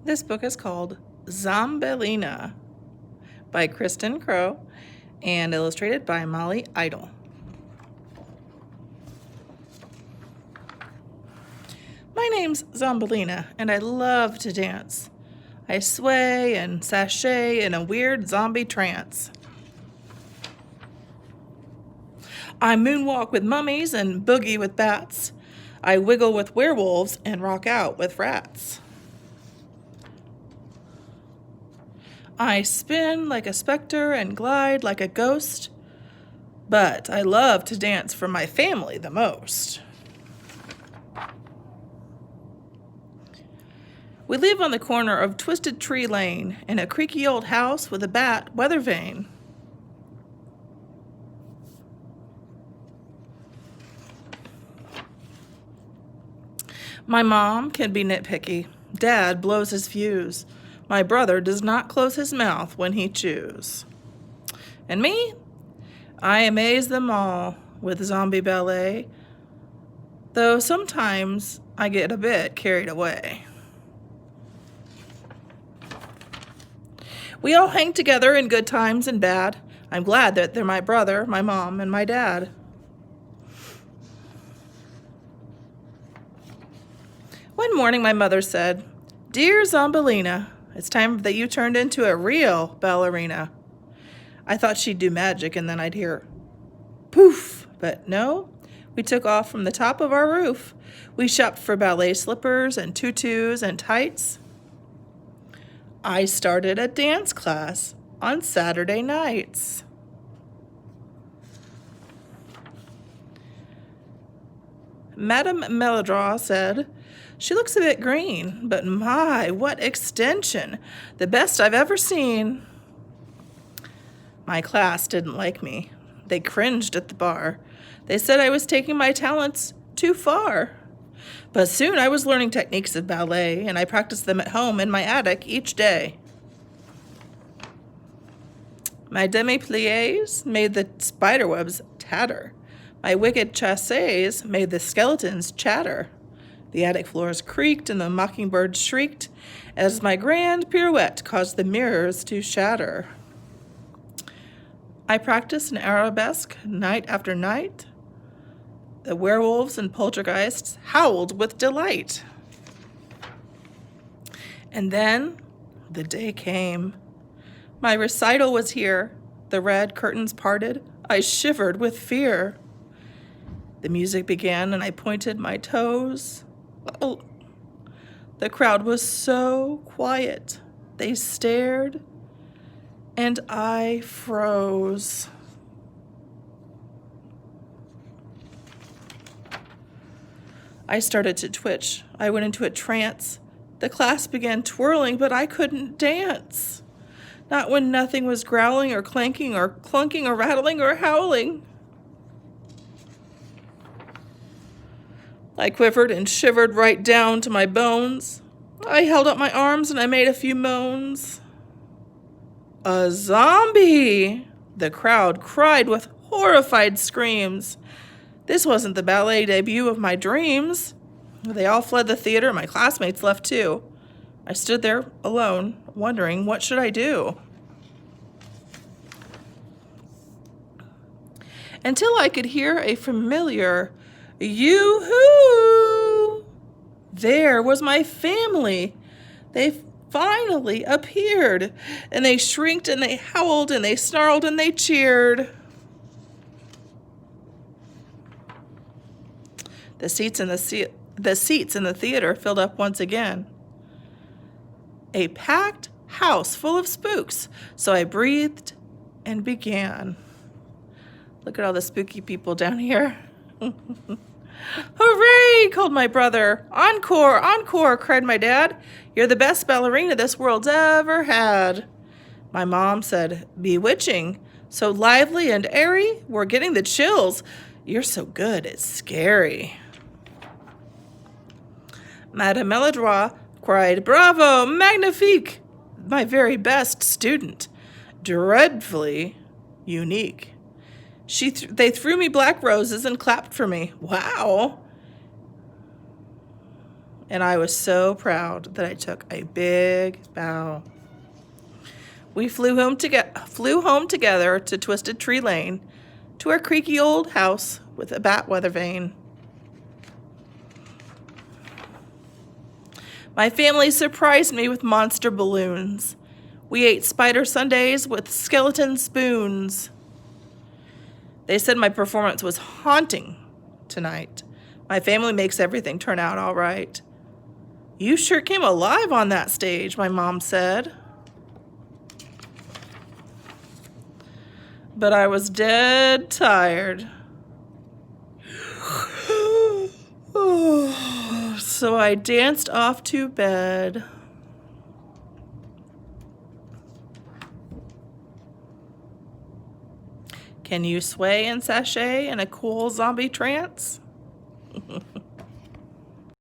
This book is called Zombelina by Kristyn and illustrated by Molly Idle. My name's Zombelina, and I love to dance. I sway and sashay in a weird zombie trance. I moonwalk with mummies and boogie with bats. I wiggle with werewolves and rock out with rats. I spin like a specter and glide like a ghost, but I love to dance for my family the most. We live on the corner of Twisted Tree Lane in a creaky old house with a bat weather vane. My mom can be nitpicky. Dad blows his fuse. My brother does not close his mouth when he chews. And me? I amaze them all with zombie ballet, though sometimes I get a bit carried away. We all hang together in good times and bad. I'm glad that they're my brother, my mom, and my dad. One morning my mother said, "Dear Zombelina, it's time that you turned into a real ballerina." I thought she'd do magic and then I'd hear poof, but no, we took off from the top of our roof. We shopped for ballet slippers and tutus and tights. I started a dance class on Saturday nights. Madame Melodraw said, "She looks a bit green, but my, what extension! The best I've ever seen." My class didn't like me. They cringed at the bar. They said I was taking my talents too far. But soon I was learning techniques of ballet, and I practiced them at home in my attic each day. My demi-pliés made the spiderwebs tatter. My wicked chassés made the skeletons chatter. The attic floors creaked and the mockingbirds shrieked as my grand pirouette caused the mirrors to shatter. I practiced an arabesque night after night. The werewolves and poltergeists howled with delight. And then the day came. My recital was here. The red curtains parted. I shivered with fear. The music began and I pointed my toes. Oh, the crowd was so quiet. They stared and I froze. I started to twitch. I went into a trance. The class began twirling, but I couldn't dance. Not when nothing was growling or clanking or clunking or rattling or howling. I quivered and shivered right down to my bones. I held up my arms and I made a few moans. "A zombie!" The crowd cried with horrified screams. This wasn't the ballet debut of my dreams. They all fled the theater. My classmates left too. I stood there alone, wondering what should I do. Until I could hear a familiar yoo-hoo. There was my family. They finally appeared, and they shrieked and they howled and they snarled and they cheered. The seats in the theater filled up once again. A packed house full of spooks, so I breathed and began. Look at all the spooky people down here. "Hooray!" called my brother. "Encore, encore!" cried my dad. "You're the best ballerina this world's ever had." My mom said, "Bewitching, so lively and airy, we're getting the chills. You're so good, it's scary." Madame Melodraw cried, "Bravo, magnifique!" My very best student, dreadfully unique. They threw me black roses and clapped for me. Wow! and I was so proud that I took a big bow. We flew home together to Twisted Tree Lane, to our creaky old house with a bat weather vane. My family surprised me with monster balloons. We ate spider sundaes with skeleton spoons. They said my performance was haunting tonight. My family makes everything turn out all right. You sure came alive on that stage, my mom said. But I was dead tired. So I danced off to bed. Can you sway and sashay in a cool zombie trance?